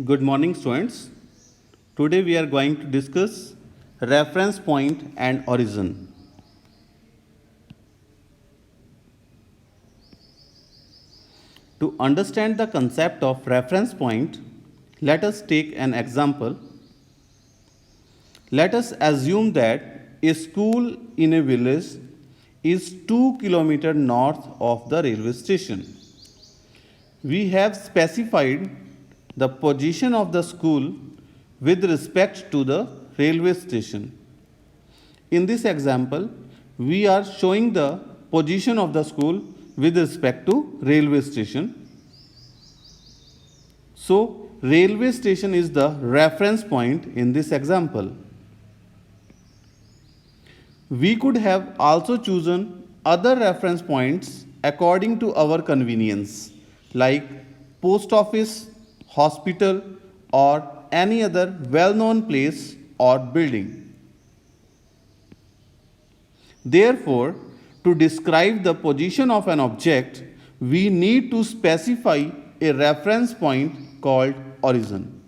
Good morning, students. Today we are going to discuss reference point and origin. To understand the concept of reference point, let us take an example. Let us assume that a school in a village is 2 kilometers north of the railway station. We have specified the position of the school with respect to the railway station. In this example, we are showing the position of the school with respect to railway station. So, railway station is the reference point in this example. We could have also chosen other reference points according to our convenience, like post office, hospital, or any other well-known place or building. Therefore, to describe the position of an object, we need to specify a reference point called origin.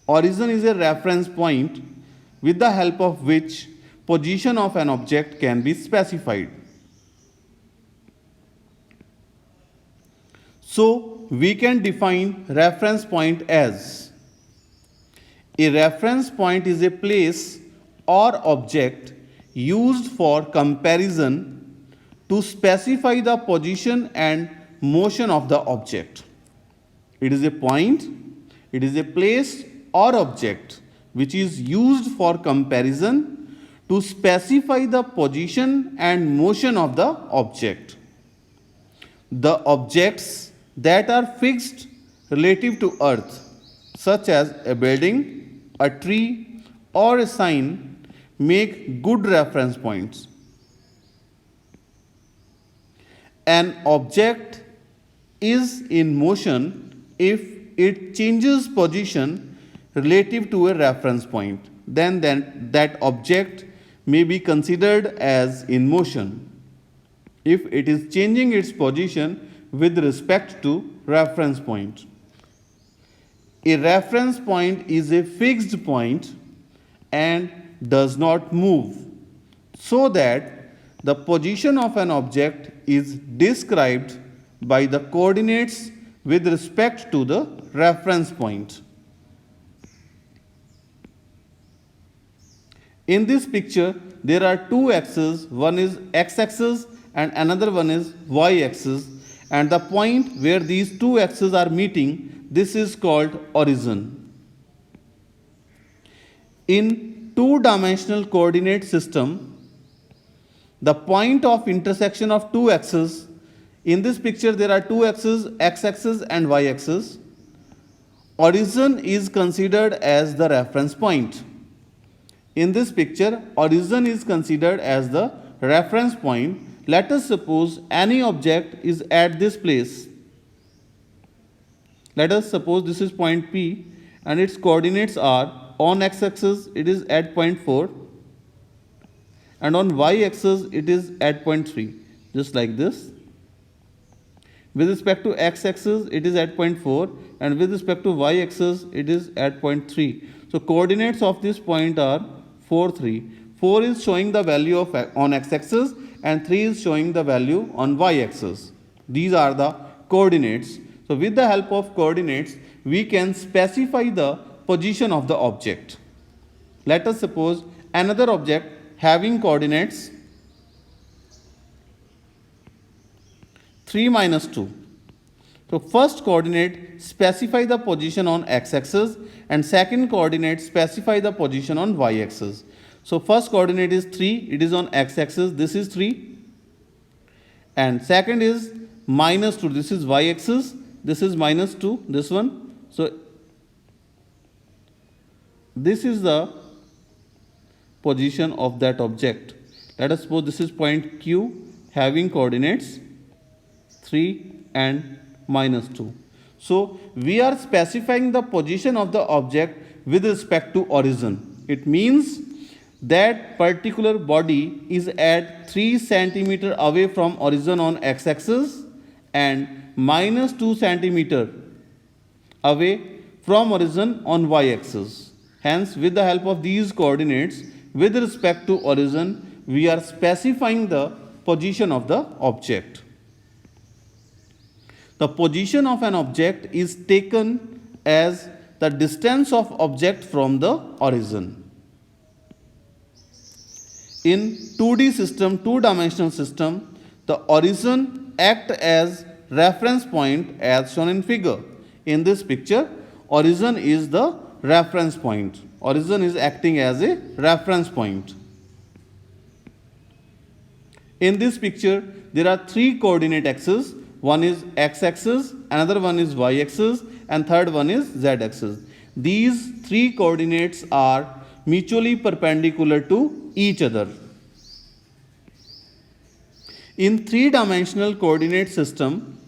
Origin is a reference point with the help of which position of an object can be specified. So, we can define reference point as a reference point is a place or object used for comparison to specify the position and motion of the object. It is a point, it is a place or object which is used for comparison to specify the position and motion of the object. The objects that are fixed relative to earth, such as a building, a tree, or a sign, make good reference points. An object is in motion if it changes position relative to a reference point. Then that object may be considered as in motion if it is changing its position with respect to reference point. A reference point is a fixed point and does not move, so that the position of an object is described by the coordinates with respect to the reference point. In this picture, there are two axes, one is x-axis and another one is y-axis, and the point where these two axes are meeting, this is called origin. In two-dimensional coordinate system, the point of intersection of two axes, in this picture there are two axes, x-axis and y-axis. Origin is considered as the reference point. In this picture, origin is considered as the reference point. Let us suppose any object is at this place. Let us suppose this is point P and its coordinates are on x-axis it is at point 4 and on y-axis it is at point 3, just like this. With respect to x-axis it is at point 4 and with respect to y-axis it is at point 3. So coordinates of this point are 4, 3. 4 is showing the value of on x-axis and 3 is showing the value on y-axis. These are the coordinates. So with the help of coordinates we can specify the position of the object. Let us suppose another object having coordinates 3 minus 2. So first coordinate specify the position on x-axis and second coordinate specify the position on y-axis. So first coordinate is 3, it is on x-axis, this is 3, and second is minus 2, this is y-axis, this is minus 2, this one. So this is the position of that object. Let us suppose this is point Q having coordinates 3 and minus 2. So we are specifying the position of the object with respect to origin. It means that particular body is at 3 centimeter away from origin on x-axis and minus 2 centimeter away from origin on y-axis. Hence, with the help of these coordinates, with respect to origin, we are specifying the position of the object. The position of an object is taken as the distance of object from the origin. In 2D system, two-dimensional system, the origin act as reference point as shown in figure. In this picture, origin is the reference point. Origin is acting as a reference point. In this picture, there are three coordinate axes. One is x-axis, another one is y-axis, and third one is z-axis. These three coordinates are mutually perpendicular to each other. In three-dimensional coordinate system,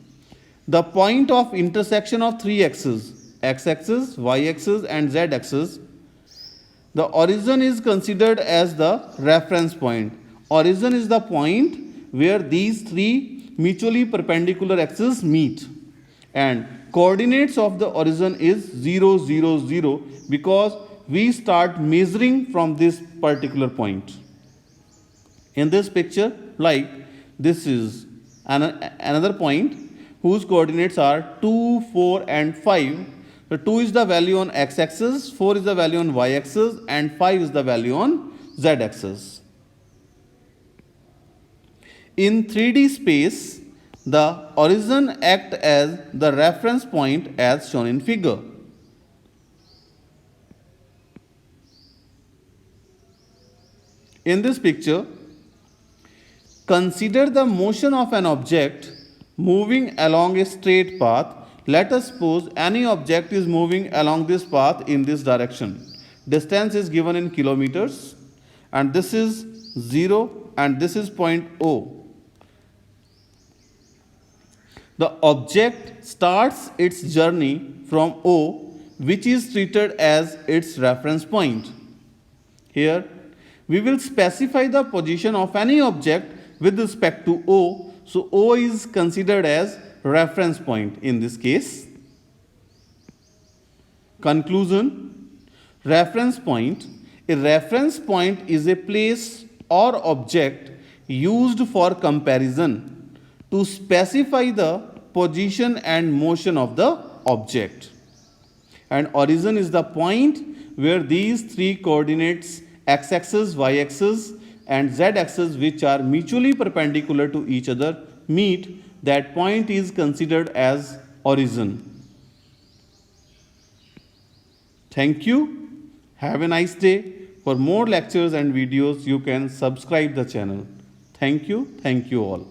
the point of intersection of three axes, x-axis, y-axis, and z-axis, the origin is considered as the reference point. Origin is the point where these three mutually perpendicular axes meet, and coordinates of the origin is 0, 0, 0 because we start measuring from this particular point. In this picture, like this is another point whose coordinates are 2, 4 and 5. So 2 is the value on x-axis, 4 is the value on y-axis, and 5 is the value on z-axis. In 3D space, the origin acts as the reference point as shown in figure. In this picture, consider the motion of an object moving along a straight path. Let us suppose any object is moving along this path in this direction. Distance is given in kilometers, and this is 0 and this is point O. The object starts its journey from O, which is treated as its reference point. Here, we will specify the position of any object with respect to O. So, O is considered as reference point in this case. Conclusion: reference point. A reference point is a place or object used for comparison to specify the position and motion of the object. And origin is the point where these three coordinates x-axis, y-axis and z-axis, which are mutually perpendicular to each other, meet. That point is considered as origin. Thank you. Have a nice day. For more lectures and videos, you can subscribe the channel. Thank you all.